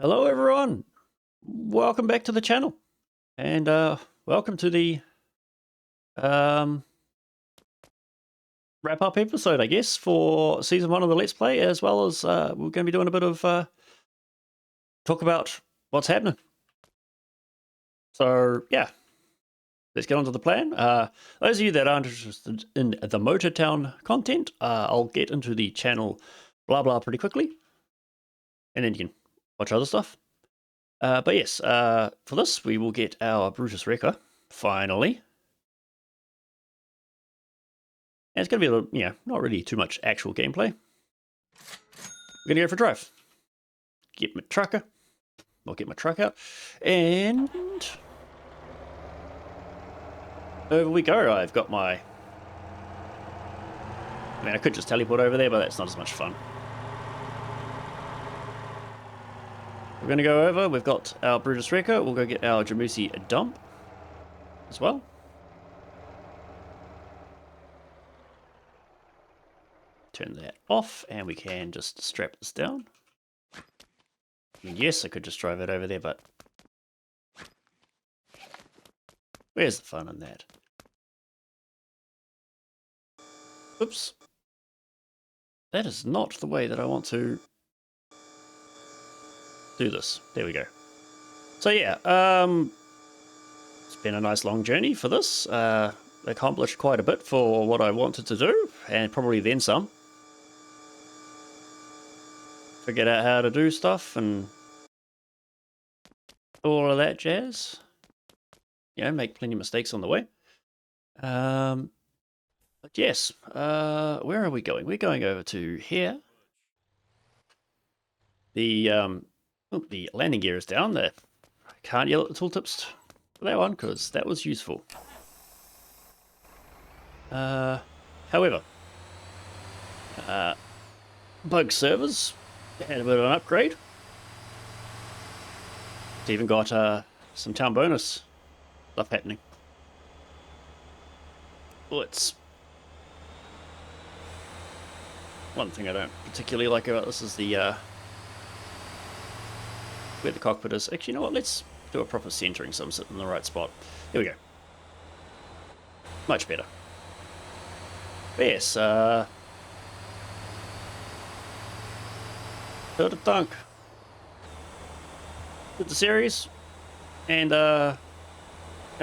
Hello everyone, welcome back to the channel, and welcome to the um, wrap-up episode, I guess, for Season 1 of the Let's Play, as well as we're going to be doing a bit of talk about what's happening. So, yeah, let's get on to the plan. Those of you that aren't interested in the Motortown content, I'll get into the channel blah blah pretty quickly, and then you can watch other stuff. But yes, for this, we will get our Brutus Wrecker, finally. And it's going to be a little, not really too much actual gameplay. We're going to go for a drive. Get my trucker. I'll get my truck out. And over we go. I've got my... I could just teleport over there, but that's not as much fun. We're going to go over. We've got our Brutus Wrecker. We'll go get our Jamusi dump as well. Turn that off, and we can just strap this down. Yes, I could just drive it over there, but where's the fun in that? Oops. That is not the way that I want to do this. There we go. So yeah, it's been a nice long journey for this. Accomplished quite a bit for what I wanted to do, and probably then some. Figured out how to do stuff and all of that jazz. Make plenty of mistakes on the way. But yes, where are we going? We're going over to here. The landing gear is down there. I can't yell at the tooltips for that one because that was useful. However, bug servers had a bit of an upgrade. It's even got some town bonus stuff happening. Well, it's one thing I don't particularly like about this is the where the cockpit is. Actually, you know what? Let's do a proper centering so I'm sitting in the right spot. Here we go. Much better. But yes, Build a dunk. With the series, and gonna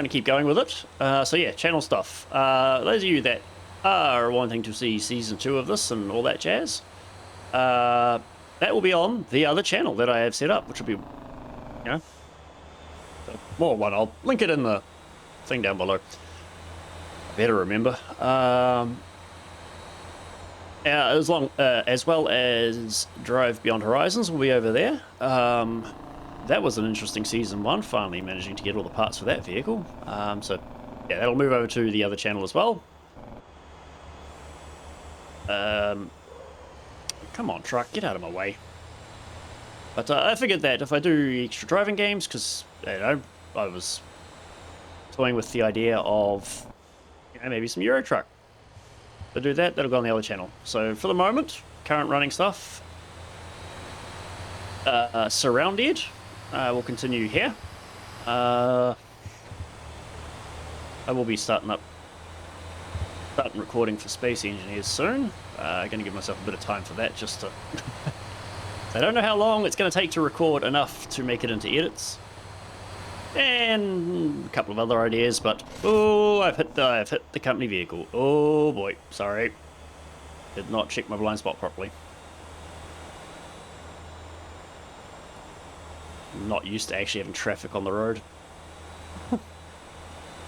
keep going with it. So yeah, channel stuff. Those of you that are wanting to see season 2 of this and all that jazz, that will be on the other channel that I have set up, which will be, more one. I'll link it in the thing down below. I better remember. As well as Drive Beyond Horizons will be over there. That was an interesting season 1, finally managing to get all the parts for that vehicle. So yeah, that'll move over to the other channel as well. Come on, truck, get out of my way. But I figured that if I do extra driving games, because I was toying with the idea of maybe some Euro Truck. To do that, that'll go on the other channel. So for the moment, current running stuff, Surrounded, will continue here. I will be starting recording for Space Engineers soon. Going to give myself a bit of time for that, just to... I don't know how long it's going to take to record enough to make it into edits. And a couple of other ideas, but oh, I've hit the company vehicle. Oh boy, sorry, did not check my blind spot properly. I'm not used to actually having traffic on the road.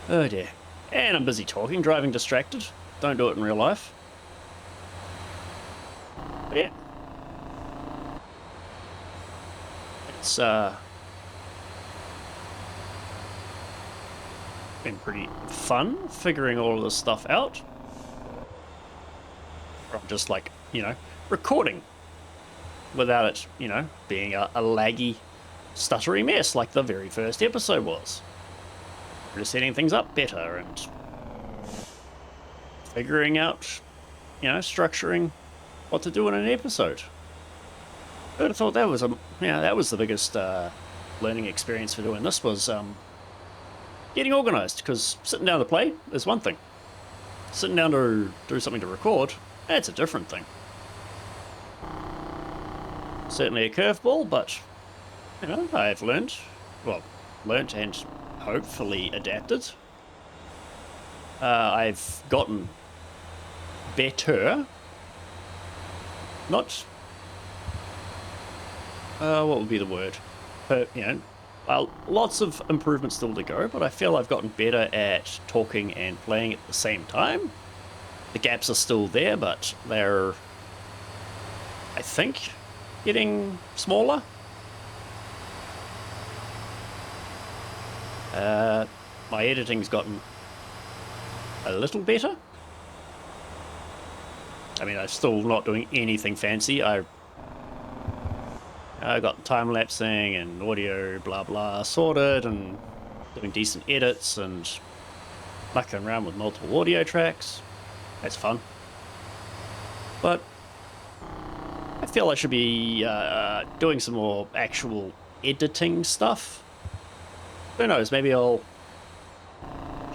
Oh dear. And I'm busy talking, driving distracted. Don't do it in real life. But yeah, it's been pretty fun figuring all of this stuff out. From just like, recording without it, being a laggy, stuttery mess like the very first episode was. We're just setting things up better and figuring out, structuring what to do in an episode. I'd have thought that was that was the biggest learning experience for doing this was getting organised. Because sitting down to play is one thing, sitting down to do something to record, that's a different thing. Certainly a curveball, but you know I've learned and hopefully adapted. I've gotten better. Not what would be the word? But, you know, lots of improvements still to go, but I feel I've gotten better at talking and playing at the same time. The gaps are still there, but they're, I think, getting smaller. My editing's gotten a little better. I mean, I'm still not doing anything fancy. I got time-lapsing and audio blah blah sorted and doing decent edits and mucking around with multiple audio tracks. That's fun. But I feel I should be doing some more actual editing stuff. Who knows, maybe I'll,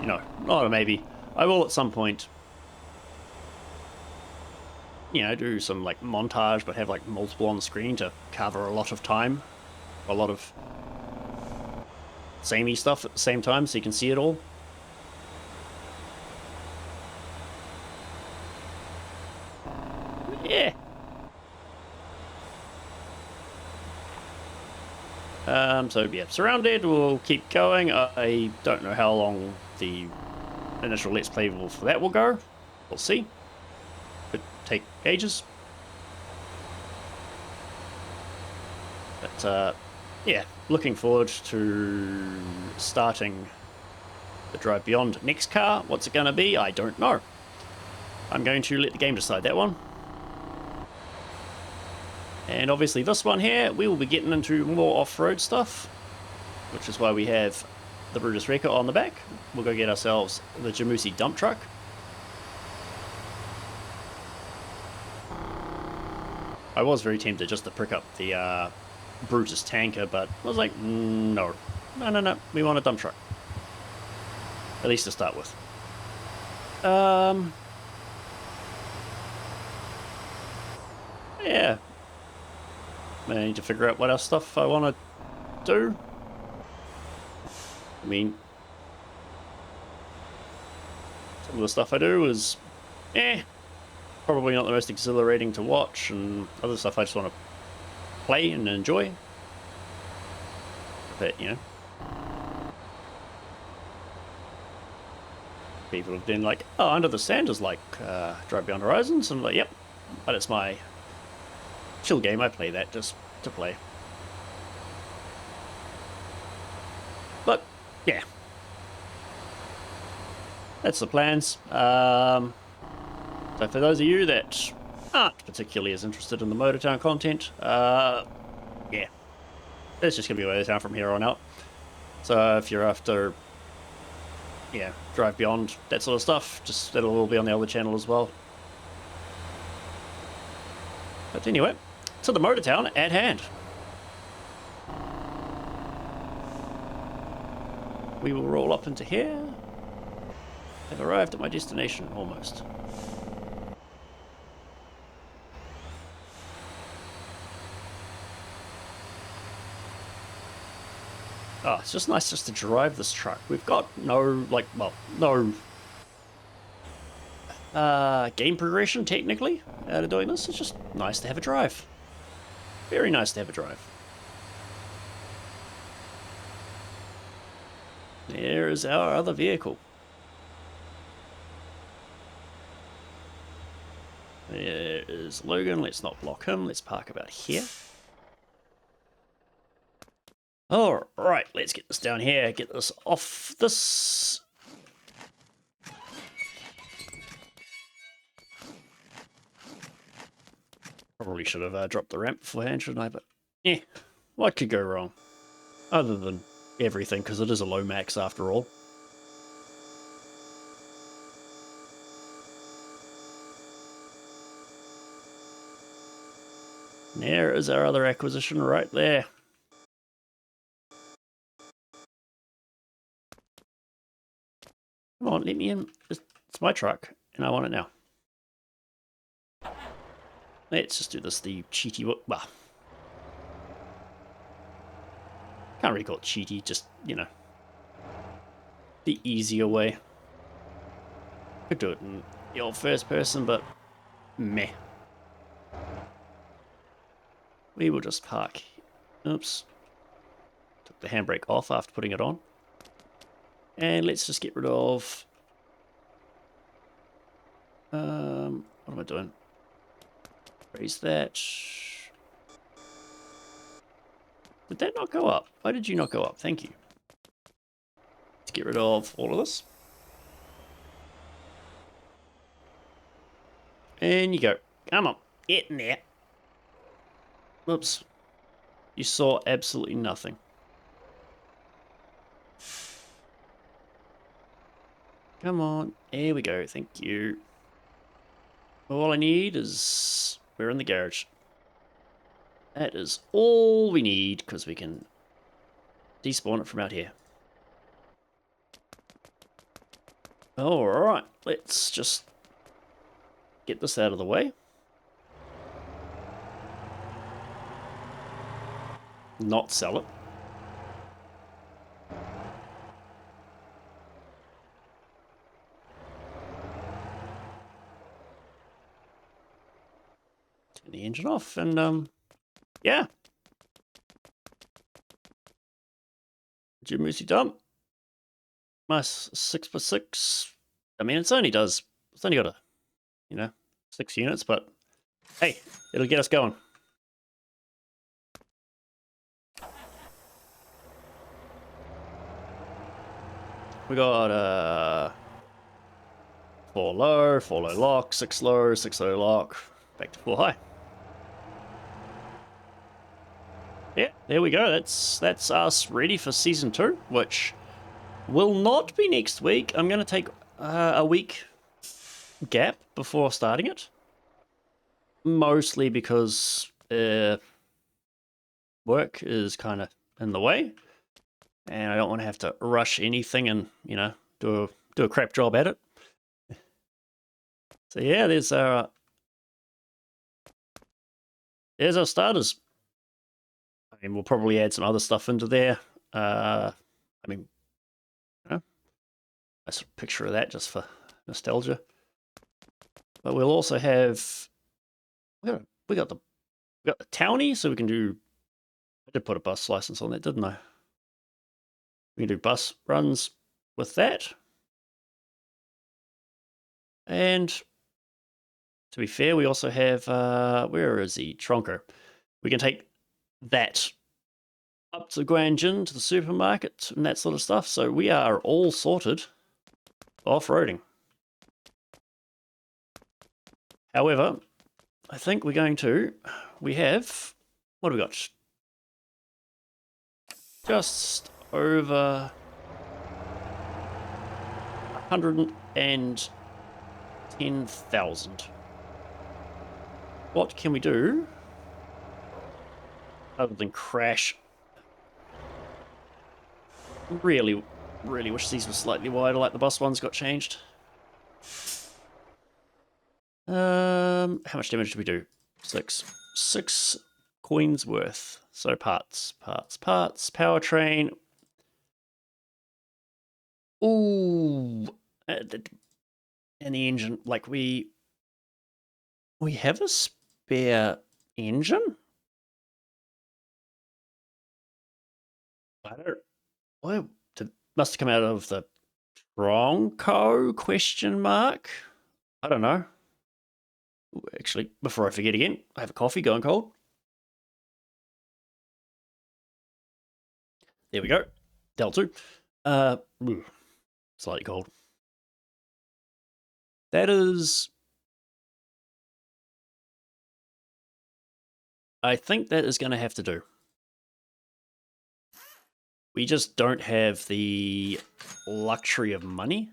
you know, not maybe, I will at some point, you know, do some like montage but have like multiple on the screen to cover a lot of time, a lot of samey stuff at the same time so you can see it all. Yeah. So yeah, Surrounded will keep going. I don't know how long the initial Let's Play for that will go. We'll see. Could take ages. But yeah, looking forward to starting the Drive Beyond next car. What's it going to be? I don't know. I'm going to let the game decide that one. And obviously this one here, we will be getting into more off-road stuff, which is why we have the Brutus Wrecker on the back. We'll go get ourselves the Jamusi dump truck. I was very tempted just to prick up the Brutus tanker, but I was like, no, we want a dump truck. At least to start with. Yeah. I need to figure out what else stuff I want to do. I mean, some of the stuff I do is, probably not the most exhilarating to watch, and other stuff I just want to play and enjoy. But, you know, people have been like, oh, Under the Sand is like Drive Beyond Horizons, and I'm like, yep, but it's my chill game. I play that just to play. But yeah, that's the plans. So for those of you that aren't particularly as interested in the Motortown content, yeah, it's just gonna be Motortown from here on out. So if you're after, yeah, Drive Beyond, that sort of stuff, just that'll all be on the other channel as well. But anyway, to the Motortown at hand. We will roll up into here. I've arrived at my destination, almost. Oh, it's just nice just to drive this truck. We've got no, like, well, no game progression, technically, out of doing this. It's just nice to have a drive. Very nice to have a drive. There is our other vehicle. There is Logan. Let's not block him. Let's park about here. Alright, let's get this down here. Get this off this. Probably should have dropped the ramp beforehand, shouldn't I? But yeah, what could go wrong? Other than everything, because it is a low max after all. There is our other acquisition right there. Come on, let me in. It's my truck, and I want it now. Let's just do this the cheaty way. Well, can't really call it cheaty, just, you know, the easier way. Could do it in the old first person, but meh. We will just park. Oops. Took the handbrake off after putting it on. And let's just get rid of... what am I doing? Raise that. Did that not go up? Why did you not go up? Thank you. Let's get rid of all of this. And you go. Come on. Get in there. Whoops. You saw absolutely nothing. Come on. There we go. Thank you. All I need is... We're in the garage. That is all we need, because we can despawn it from out here. Alright, let's just get this out of the way. Not sell it. Turn the engine off and yeah. Jimmoosey dump. My 6x6. I mean, it's only got a, 6 units, but hey, it'll get us going. We got 4 low, 4 low lock, 6 low, 6 low lock, back to 4 high. Yeah, there we go. That's us ready for season 2, which will not be next week. I'm going to take a week gap before starting it. Mostly because work is kind of in the way, and I don't want to have to rush anything and, do a crap job at it. So yeah, there's our starters. I mean, we'll probably add some other stuff into there. I mean, a picture of that just for nostalgia. But we'll also have we got the townie, so we can do. I did put a bus license on that, didn't I? We can do bus runs with that. And to be fair, we also have where is the Tronco? We can take that up to Guanjin, to the supermarket, and that sort of stuff. So we are all sorted off-roading. However, I think we're going to... We have... What have we got? Just over 110,000. What can we do other than crash? Really wish these were slightly wider, like the bus ones got changed. How much damage do we do? 6 coins worth. So parts, powertrain. Ooh, and the engine. Like we have a spare engine. I don't. Well, must have come out of the Tronco ? I don't know. Ooh, actually, before I forget again, I have a coffee going cold. There we go. Delta. Slightly cold. That is... I think that is going to have to do. We just don't have the luxury of money.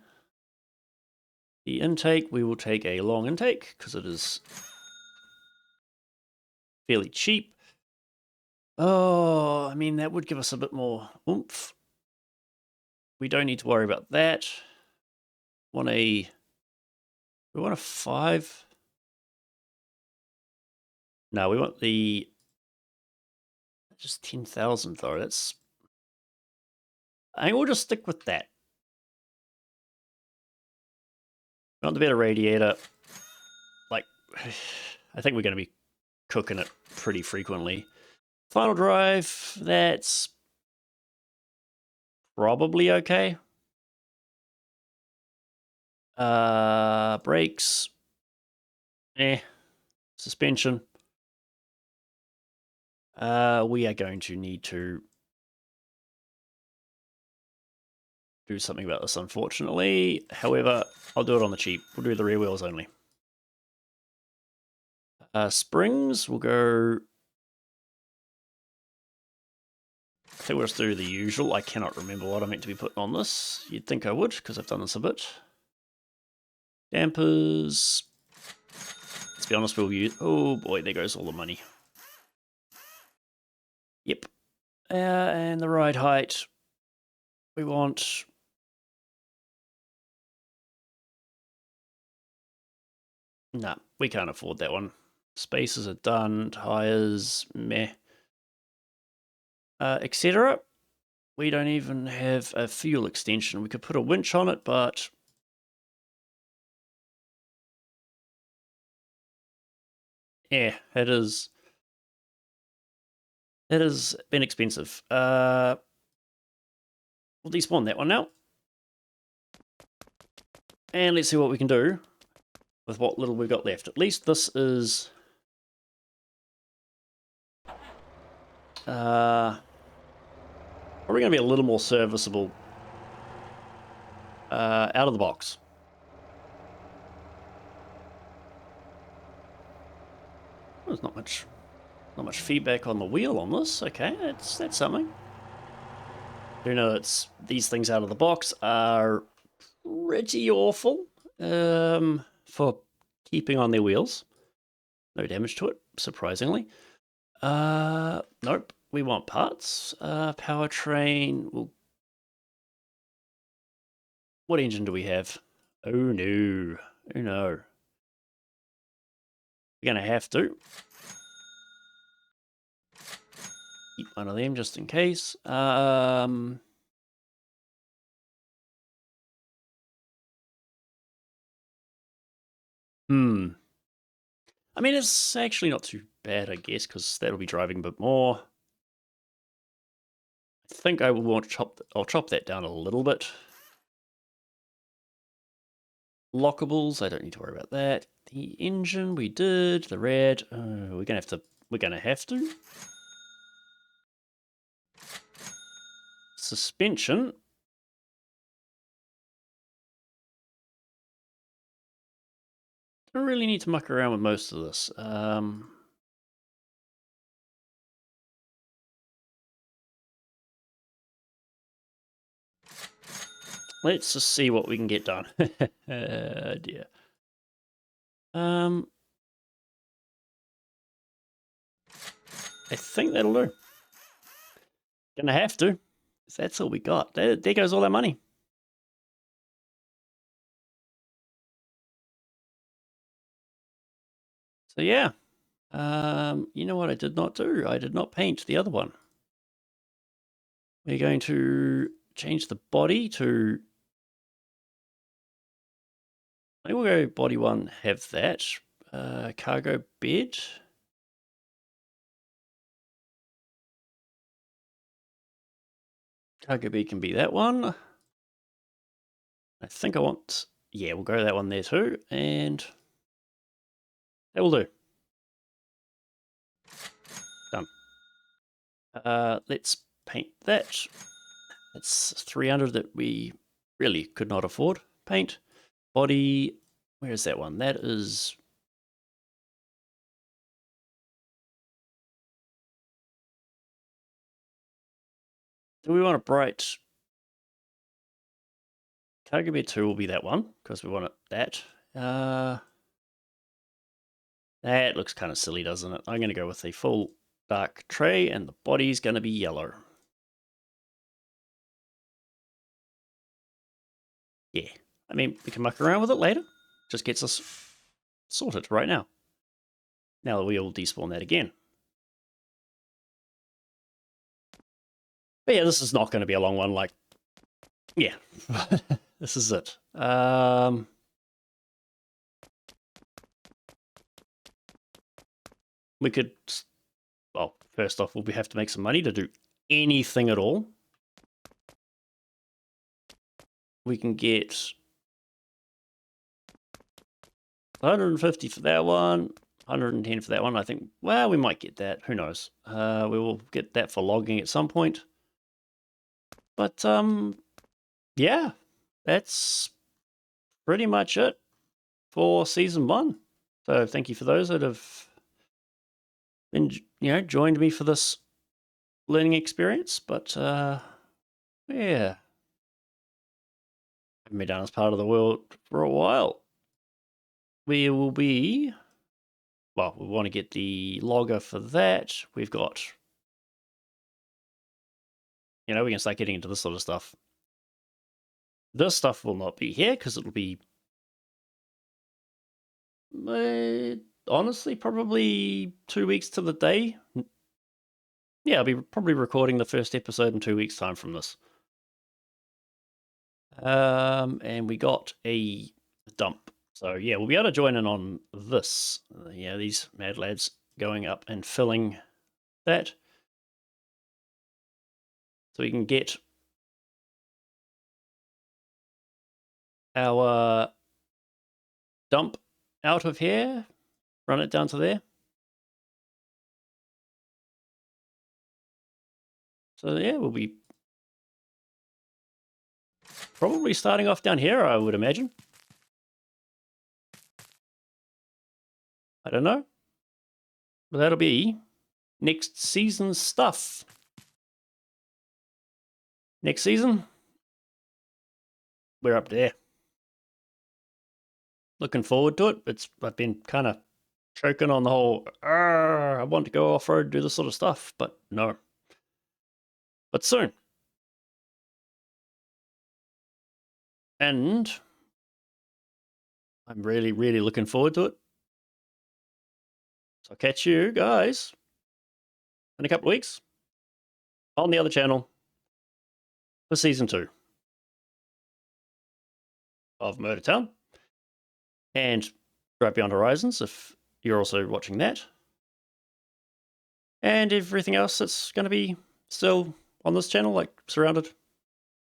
The intake, we will take a long intake, because it is fairly cheap. Oh, I mean, that would give us a bit more oomph. We don't need to worry about that. We want a 5. No, we want the just 10,000 though. That's, I think we'll just stick with that. We want the better radiator. Like, I think we're going to be cooking it pretty frequently. Final drive, that's probably okay. Brakes, suspension. We are going to need to do something about this, unfortunately. However, I'll do it on the cheap. We'll do the rear wheels only. Springs, we'll go... I think we'll just do the usual. I cannot remember what I meant to be putting on this. You'd think I would, because I've done this a bit. Dampers. Let's be honest, we'll use... Oh boy, there goes all the money. Yep. And the ride height. We want... Nah, we can't afford that one. Spaces are done. Tires, meh. Etc. We don't even have a fuel extension. We could put a winch on it, but... Yeah, it is... It has been expensive. We'll despawn that one now. And let's see what we can do with what little we've got left. At least this is... probably going to be a little more serviceable out of the box. There's not much feedback on the wheel on this. Okay, that's something. You know, it's these things out of the box are pretty awful for keeping on their wheels. No damage to it, surprisingly. Nope. We want parts. Powertrain. What engine do we have? Oh no. Oh no. We're gonna have to keep one of them just in case. I mean, it's actually not too bad, I guess, because that'll be driving a bit more. I think I will want to I'll chop that down a little bit. Lockables, I don't need to worry about that. The engine, we did. The red, we're gonna have to. Suspension. Don't really need to muck around with most of this. Let's just see what we can get done. Dear. I think that'll do. Gonna have to. That's all we got. There goes all our money. So yeah. You know what I did not do? I did not paint the other one. We're going to change the body to... I will go body 1, have that. Cargo bed. Cargo bed can be that one. I think I want... Yeah, we'll go that one there too. And that will do. Done. Let's paint that. That's 300 that we really could not afford. Paint. Body. Where is that one? That is... Do we want a bright... Cargo bed 2 will be that one, because we want it that. That looks kind of silly, doesn't it? I'm going to go with a full dark tray, and the body's going to be yellow. Yeah, I mean, we can muck around with it later. Just gets us sorted right now. Now that we all despawn that again. But yeah, this is not going to be a long one. Like, yeah, this is it. We could, well, first off, we'll have to make some money to do anything at all. We can get 150 for that one, 110 for that one. I think, well, we might get that. Who knows? We will get that for logging at some point. But, yeah, that's pretty much it for season 1. So thank you for those that have been, joined me for this learning experience. But, yeah, I haven't been down this part of the world for a while. We will be, well, we want to get the logger for that. We've got, we can start getting into this sort of stuff. This stuff will not be here because it'll be, honestly, probably 2 weeks to the day. Yeah, I'll be probably recording the first episode in 2 weeks' time from this. And we got a dump. So yeah, we'll be able to join in on this. Yeah, these mad lads going up and filling that. So we can get our dump out of here, run it down to there. So yeah, we'll be probably starting off down here, I would imagine. I don't know. But that'll be next season's stuff. Next season, we're up there. Looking forward to it. I've been kind of choking on the whole, I want to go off-road, do this sort of stuff, but no. But soon. And I'm really, really looking forward to it. So I'll catch you guys in a couple of weeks on the other channel for season 2 of Murder Town and Drive Beyond Horizons if you're also watching that. And everything else that's going to be still on this channel, like Surrounded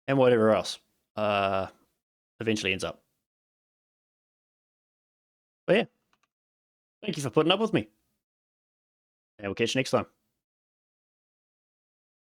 and whatever else eventually ends up. But yeah, thank you for putting up with me. And we'll catch you next time.